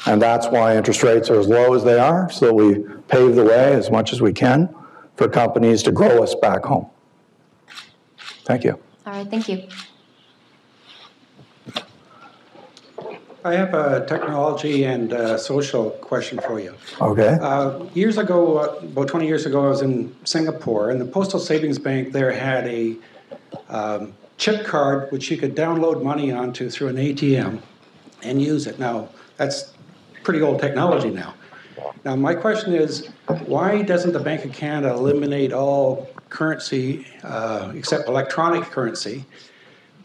And that's why interest rates are as low as they are, so that we pave the way as much as we can for companies to grow us back home. Thank you. All right, thank you. I have a technology and social question for you. Okay. Years ago, about 20 years ago, I was in Singapore, and the Postal Savings Bank there had a chip card which you could download money onto through an ATM and use it. Now, that's pretty old technology now. Now, my question is, why doesn't the Bank of Canada eliminate all currency except electronic currency,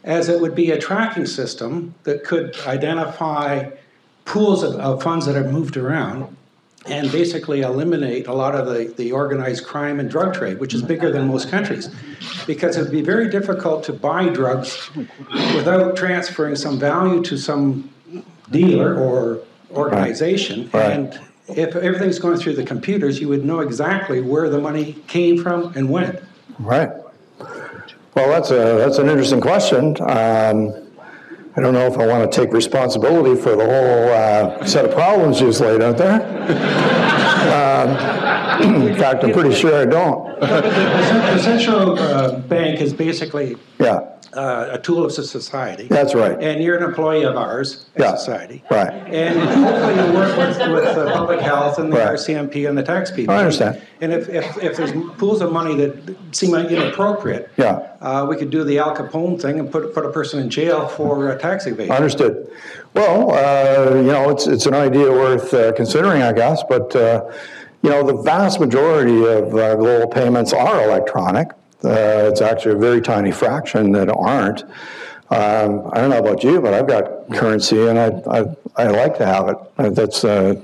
as it would be a tracking system that could identify pools of funds that have moved around and basically eliminate a lot of the organized crime and drug trade, which is bigger than most countries. Because it would be very difficult to buy drugs without transferring some value to some dealer or organization. Right. And if everything's going through the computers, you would know exactly where the money came from and when. Right. Well, that's an interesting question. I don't know if I want to take responsibility for the whole set of problems you just laid out there. In fact, I'm pretty sure I don't. The central bank is basically Yeah. A tool of society. That's right. And you're an employee of ours as society. Right. And hopefully you work with the public health and the Right. RCMP and the tax people. I understand. And if there's pools of money that seem inappropriate, we could do the Al Capone thing and put a person in jail for tax evasion. Understood. Well, it's an idea worth considering, I guess, but the vast majority of global payments are electronic. It's actually a very tiny fraction that aren't. I don't know about you, but I've got currency, and I like to have it. It's about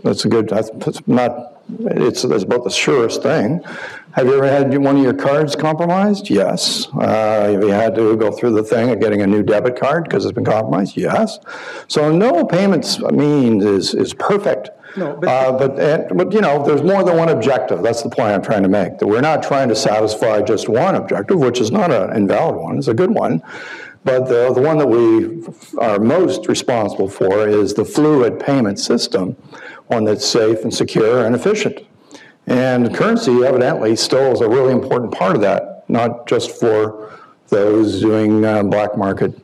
the surest thing. Have you ever had one of your cards compromised? Yes. Have you had to go through the thing of getting a new debit card because it's been compromised? Yes. So no payments means is perfect. No, but there's more than one objective. That's the point I'm trying to make. That we're not trying to satisfy just one objective, which is not an invalid one. It's a good one. But the one that we are most responsible for is the fluid payment system, one that's safe and secure and efficient. And currency evidently still is a really important part of that, not just for those doing black market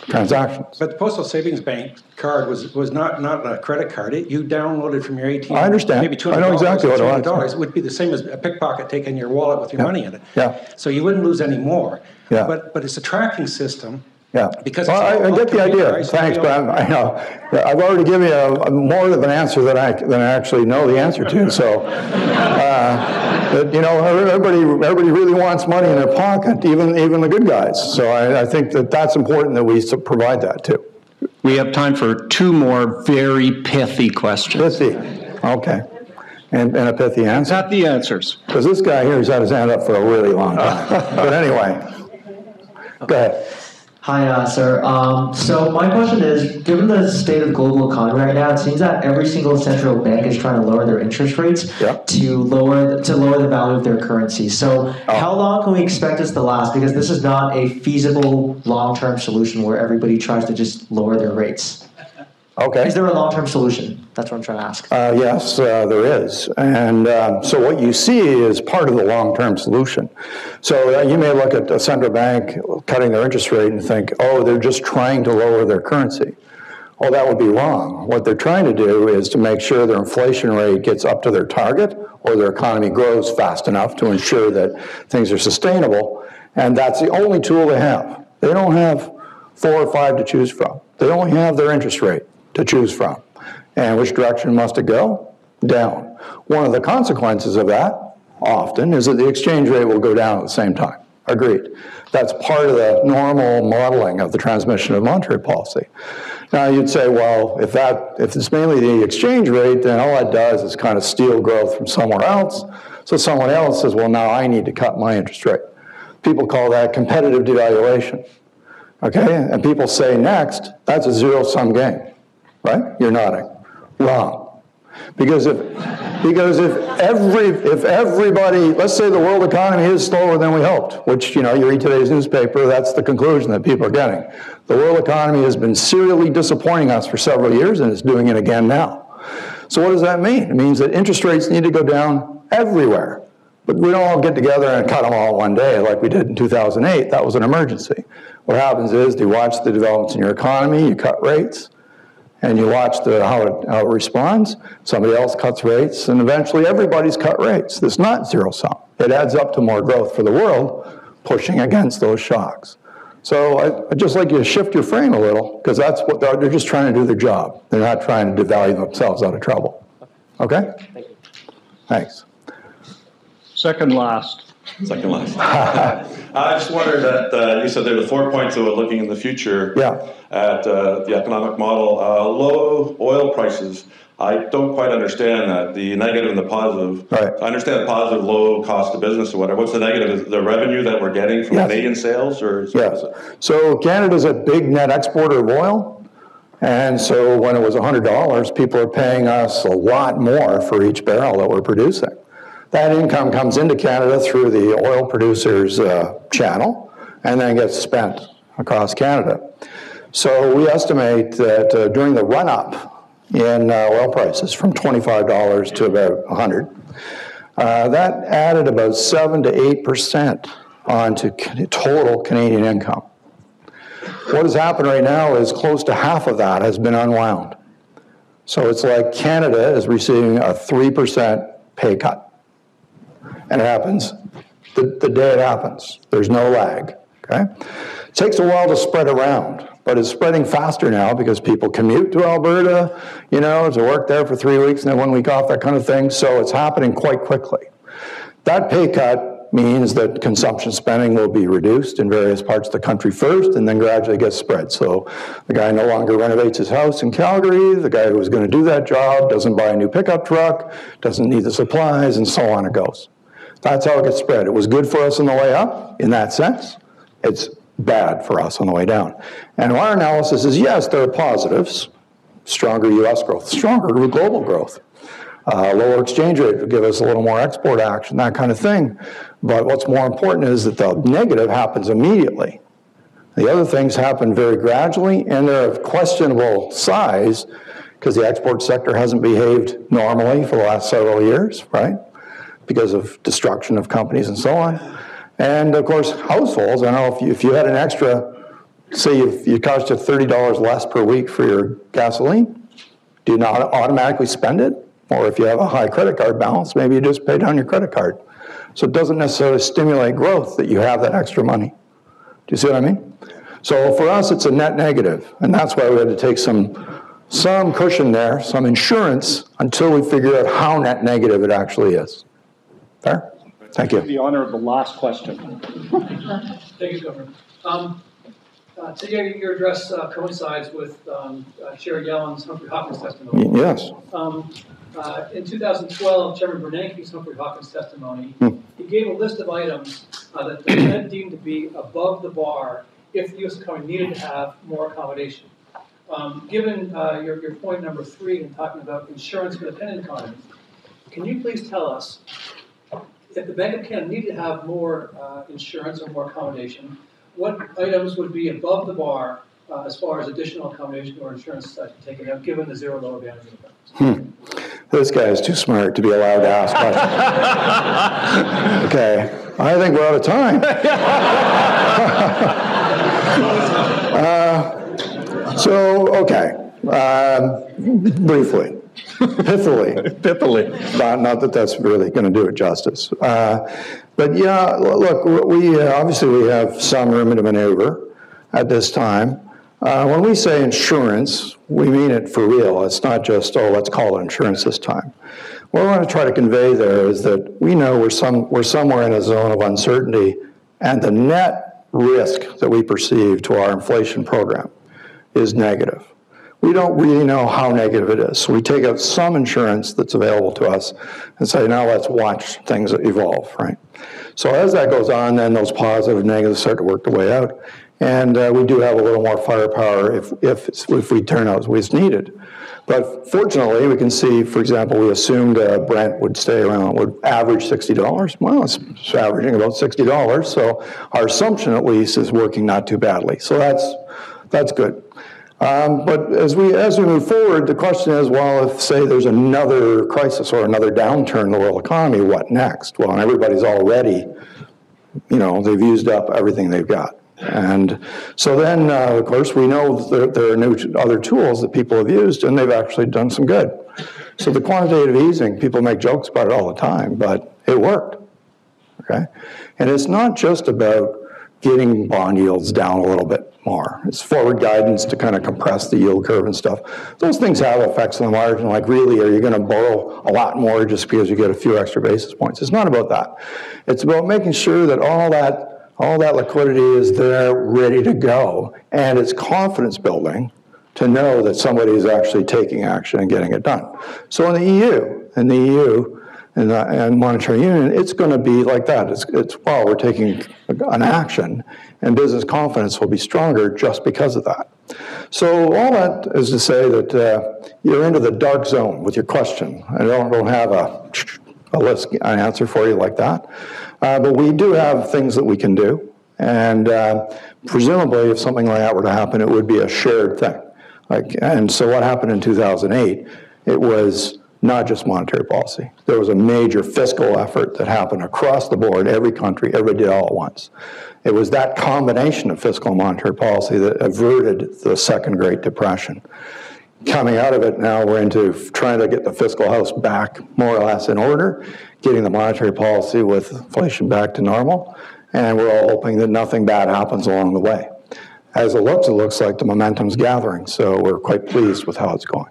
transactions. But the Postal Savings Bank card was not a credit card. You downloaded from your ATM. I understand. Maybe $200. I know exactly what it was. It would be the same as a pickpocket taking your wallet with your money in it. Yeah. So you wouldn't lose any more. Yeah. But it's a tracking system. Yeah. Because I get the idea. Thanks, but I know I've already given you more of an answer than I actually know the answer to. So, everybody really wants money in their pocket, even the good guys. So I think that's important that we provide that too. We have time for two more very pithy questions. Pithy, okay, and a pithy answer. Not the answers. Because this guy here has had his hand up for a really long time. But anyway, go ahead. Hi, sir. So my question is, given the state of the global economy right now, it seems that every single central bank is trying to lower their interest rates to lower the value of their currency. So how long can we expect this to last? Because this is not a feasible long-term solution where everybody tries to just lower their rates. Okay. Is there a long-term solution? That's what I'm trying to ask. Yes, there is. And so what you see is part of the long-term solution. So you may look at a central bank cutting their interest rate and think, oh, they're just trying to lower their currency. Well, that would be wrong. What they're trying to do is to make sure their inflation rate gets up to their target or their economy grows fast enough to ensure that things are sustainable. And that's the only tool they have. They don't have 4 or 5 to choose from. They only have their interest rate to choose from. And which direction must it go? Down. One of the consequences of that, often, is that the exchange rate will go down at the same time. Agreed. That's part of the normal modeling of the transmission of monetary policy. Now you'd say, well, if it's mainly the exchange rate, then all that does is kind of steal growth from somewhere else. So someone else says, well, now I need to cut my interest rate. People call that competitive devaluation. Okay, and people say next, that's a zero-sum game. Right? You're nodding. Wrong. Because if everybody, let's say the world economy is slower than we hoped, which, you read today's newspaper, that's the conclusion that people are getting. The world economy has been serially disappointing us for several years, and it's doing it again now. So what does that mean? It means that interest rates need to go down everywhere. But we don't all get together and cut them all one day like we did in 2008. That was an emergency. What happens is you watch the developments in your economy, you cut rates, and you watch how it responds. Somebody else cuts rates, and eventually everybody's cut rates. It's not zero sum. It adds up to more growth for the world, pushing against those shocks. So I'd just like you to shift your frame a little, because that's what they're just trying to do their job. They're not trying to devalue themselves out of trouble. Okay? Thank you. Thanks. Second last. Second last. I just wondered that you said there were 4 points of looking in the future at the economic model. Low oil prices. I don't quite understand that. The negative and the positive. Right. I understand the positive, low cost of business or whatever. What's the negative? Is it the revenue that we're getting from Canadian sales? Or yes. So Canada's a big net exporter of oil. And so when it was $100, people are paying us a lot more for each barrel that we're producing. That income comes into Canada through the oil producers' channel and then gets spent across Canada. So we estimate that during the run-up in oil prices from $25 to about $100, that added about 7 to 8% onto total Canadian income. What has happened right now is close to half of that has been unwound. So it's like Canada is receiving a 3% pay cut. And it happens the day it happens. There's no lag, okay? It takes a while to spread around, but it's spreading faster now because people commute to Alberta, you know, to work there for 3 weeks and then 1 week off, that kind of thing. So it's happening quite quickly. That pay cut means that consumption spending will be reduced in various parts of the country first and then gradually gets spread. So the guy no longer renovates his house in Calgary, the guy who was going to do that job doesn't buy a new pickup truck, doesn't need the supplies, and so on it goes. That's how it gets spread. It was good for us on the way up, in that sense. It's bad for us on the way down. And our analysis is, yes, there are positives. Stronger U.S. growth, stronger global growth. Lower exchange rate will give us a little more export action, that kind of thing. But what's more important is that the negative happens immediately. The other things happen very gradually, and they're of questionable size because the export sector hasn't behaved normally for the last several years, right? Because of destruction of companies and so on. And of course, households, I don't know if you had an extra, say you cost you $30 less per week for your gasoline, do you not automatically spend it? Or if you have a high credit card balance, maybe you just pay down your credit card. So it doesn't necessarily stimulate growth that you have that extra money. Do you see what I mean? So for us, it's a net negative. And that's why we had to take some cushion there, some insurance, until we figure out how net negative it actually is. Fair? Thank you. The honor of the last question. Thank you, Governor. Today, your address coincides with Chair Yellen's Humphrey Hawkins testimony. Yes. In 2012, Chairman Bernanke's Humphrey Hawkins testimony, he gave a list of items that the Fed deemed to be above the bar if the U.S. economy needed to have more accommodation. Given your point number 3 in talking about insurance for dependent economies, can you please tell us if the Bank of Canada needed to have more insurance or more accommodation, what items would be above the bar as far as additional accommodation or insurance taken out, given the zero low advantage of the This guy is too smart to be allowed to ask questions. Okay, I think we're out of time. Briefly. Pithily. Not that that's really going to do it justice. But yeah, look, we obviously have some room to maneuver at this time. When we say insurance, we mean it for real. It's not just, oh, let's call it insurance this time. What I want to try to convey there is that we know we're somewhere in a zone of uncertainty, and the net risk that we perceive to our inflation program is negative. We don't really know how negative it is. So we take out some insurance that's available to us and say, now let's watch things evolve, right? So as that goes on, then those positive and negatives start to work their way out. And we do have a little more firepower if we turn out as needed. But fortunately, we can see, for example, we assumed Brent would stay around, would average $60. Well, it's averaging about $60. So our assumption, at least, is working not too badly. So that's good. But as we move forward, the question is, well, if, say, there's another crisis or another downturn in the world economy, what next? Well, and everybody's already, they've used up everything they've got. And so then, of course, we know that there are other tools that people have used, and they've actually done some good. So the quantitative easing, people make jokes about it all the time, but it worked, okay? And it's not just about getting bond yields down a little bit more. It's forward guidance to kind of compress the yield curve and stuff. Those things have effects on the margin, like really, are you going to borrow a lot more just because you get a few extra basis points? It's not about that. It's about making sure that all that liquidity is there, ready to go, and it's confidence building to know that somebody is actually taking action and getting it done. So in the EU, and monetary union, it's going to be like that. It's well, we're taking an action, and business confidence will be stronger just because of that. So all that is to say that you're into the dark zone with your question. I don't have an answer for you like that, but we do have things that we can do, and presumably, if something like that were to happen, it would be a shared thing. And so what happened in 2008? It was not just monetary policy. There was a major fiscal effort that happened across the board, every country, everybody did all at once. It was that combination of fiscal and monetary policy that averted the second Great Depression. Coming out of it now, we're into trying to get the fiscal house back more or less in order, getting the monetary policy with inflation back to normal, and we're all hoping that nothing bad happens along the way. As it looks like the momentum's gathering, so we're quite pleased with how it's going.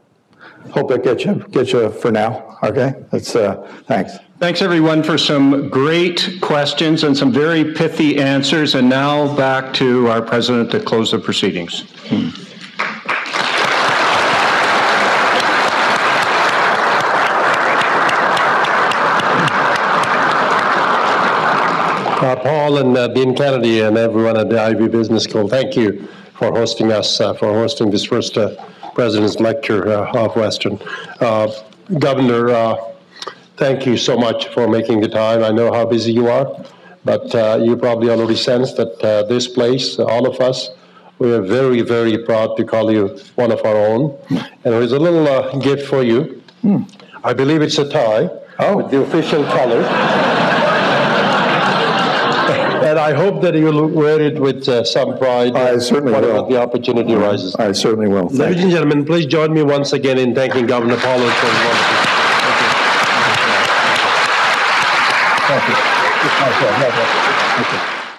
Hope that gets you for now. Okay, thanks. Thanks everyone for some great questions and some very pithy answers. And now back to our president to close the proceedings. Paul and Dean Kennedy and everyone at the Ivey Business School, thank you for hosting us, for hosting this first President's Lecture of Western. Governor, thank you so much for making the time. I know how busy you are, but you probably already sensed that this place, all of us, we are very, very proud to call you one of our own. And there's a little gift for you. I believe it's a tie with the official colors. And I hope that you'll wear it with some pride. I certainly will. The opportunity arises. I certainly will. Ladies and gentlemen, please join me once again in thanking Governor Poloz for his wonderful. Thank you. Thank you.